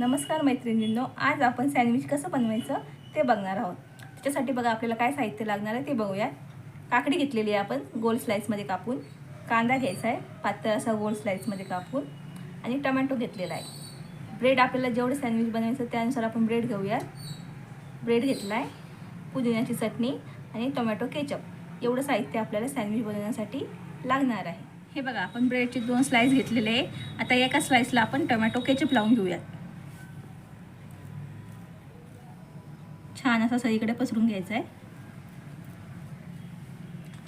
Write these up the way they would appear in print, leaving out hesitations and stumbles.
नमस्कार मैत्रिणींनो, आज आपण सँडविच कसं बनवायचं ते बघणार आहोत। त्याच्यासाठी बघा आपल्याला काय साहित्य लागणार आहे ते बघूया। काकडी घेतलेली आहे आपण गोल स्लाइसमध्ये कापून, कांदा घ्यायचा आहे पातळ असा गोल स्लाइसमध्ये कापून, आणि टोमॅटो घेतलेला आहे। ब्रेड आपल्याला जेवढे सँडविच बनवायचं त्यानुसार आपण ब्रेड घेऊया। ब्रेड घेतला आहे, पुदिन्याची चटणी आणि टोमॅटो केचप एवढं साहित्य आपल्याला सँडविच बनवण्यासाठी लागणार आहे। हे बघा आपण ब्रेडचे 2 स्लाइस घेतलेले आहे। आता एका स्लाइसला आपण टोमॅटो केचप लावून घेऊया। छान असं सगळीकडे पसरून घ्यायचं आहे।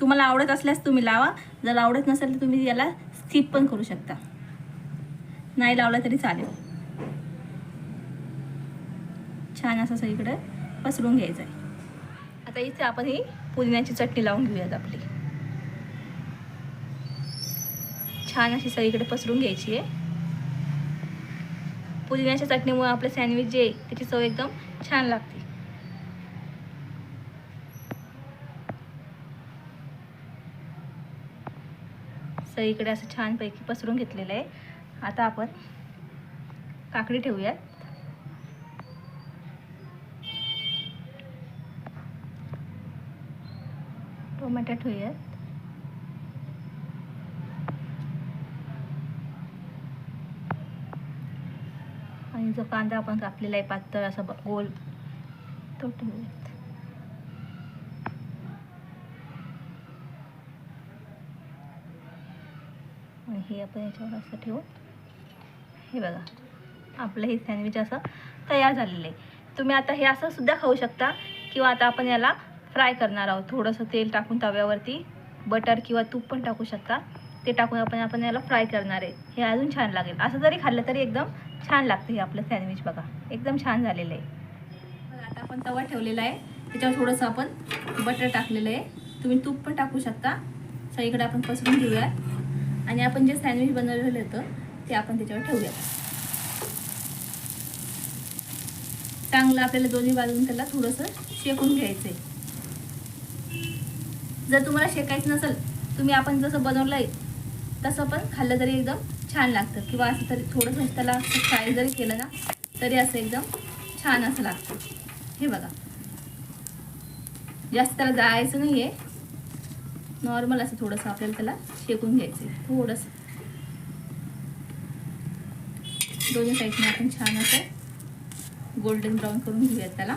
तुम्हाला आवडत असल्यास तुम्ही लावा, जर आवडत नसेल तर तुम्ही याला स्किप पण करू शकता, नाही लावला तरी चालेल। छान असं सगळीकडे पसरून घ्यायचं आहे। आता इथे आपण ही पुदिन्याची चटणी लावून घेऊयात आपली। छान अशी सगळीकडे पसरून घ्यायची आहे। पुदिन्याच्या चटणीमुळे आपलं सँडविच जे त्याची चव एकदम छान लागते। सगळीकडे असं छानपैकी पसरून घेतलेलं आहे। आता आपण काकडी ठेवूयात, टोमॅटो ठेवूयात, आणि जो कांदा आपण कापलेला आहे पातळ असा गोल तो ठेवूयात। आणि हे आपण याच्यावर असं ठेवून, हे बघा आपलं हे सँडविच असं तयार झालेलं आहे। तुम्ही आता हे असं सुद्धा खाऊ शकता, किंवा आता आपण याला फ्राय करणार आहोत। थोडंसं तेल टाकून तव्यावरती बटर किंवा तूप पण टाकू शकता, ते टाकून आपण याला फ्राय करणार आहे। हे अजून छान लागेल। असं जरी खाल्लं तरी एकदम छान लागतं हे आपलं सँडविच। बघा एकदम छान झालेलं आहे। बघा आता आपण तवा ठेवलेला आहे, त्याच्यावर थोडंसं आपण बटर टाकलेलं आहे, तुम्ही तूप पण टाकू शकता। सगळीकडे आपण पसरून घेऊया, आणि आपण जे सँडविच बनवलेलं होतं ते आपण त्याच्यावर ठेवूया। चांगलं आपल्याला दोन्ही बाजून त्याला थोडंसं शेकून घ्यायचं आहे। जर तुम्हाला शेकायचं नसेल, तुम्ही आपण जसं बनवलं आहे तसं पण खाल्लं तरी एकदम छान लागतं, किंवा असं तरी थोडंसं त्याला फ्राय जरी केलं ना तरी असं एकदम छान असं लागतं। हे बघा जास्त त्याला जाळायचं नाही आहे, नॉर्मल असं थोडंसं आपल्याला त्याला शेकून घ्यायचं आहे। थोडंसं दोन्ही साईडने आपण छान असं गोल्डन ब्राऊन करून घेऊयात त्याला।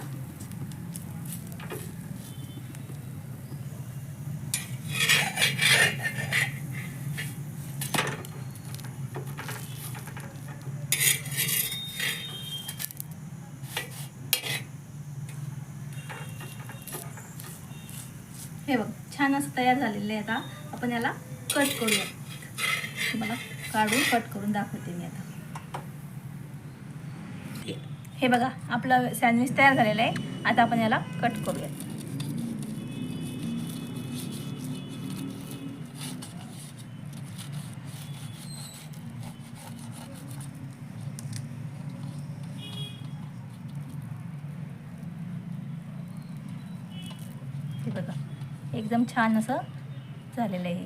हे बघ छान असं तयार झालेलं आहे। आता आपण याला कट करूया। तुम्हाला काढून कट करून दाखवते मी आता। हे बघा आपलं सँडविच तयार झालेलं आहे। आता आपण याला कट करूया। हे बघा एकदम छान असं झालेलं आहे।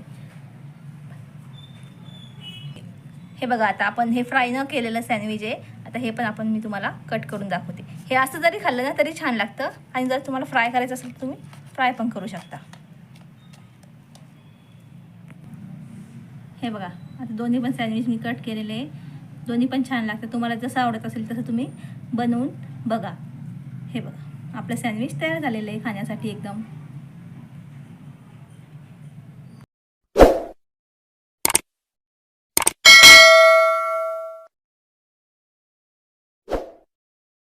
हे बघा आता आपण हे फ्राय न केलेलं सँडविच आहे। आता हे पण मी तुम्हाला कट करून दाखवते। हे असं जरी खाल्लं ना तरी छान लागतं, आणि जर तुम्हाला फ्राय करायचं असेल तर तुम्ही फ्राय पण करू शकता। हे बघा आता दोन्ही पण सँडविच मी कट केलेले आहे, दोन्ही पण छान लागतं। तुम्हाला जसं आवडत असेल तसं तुम्ही बनवून बघा। हे बघा आपलं सँडविच तयार झालेलं आहे खाण्यासाठी एकदम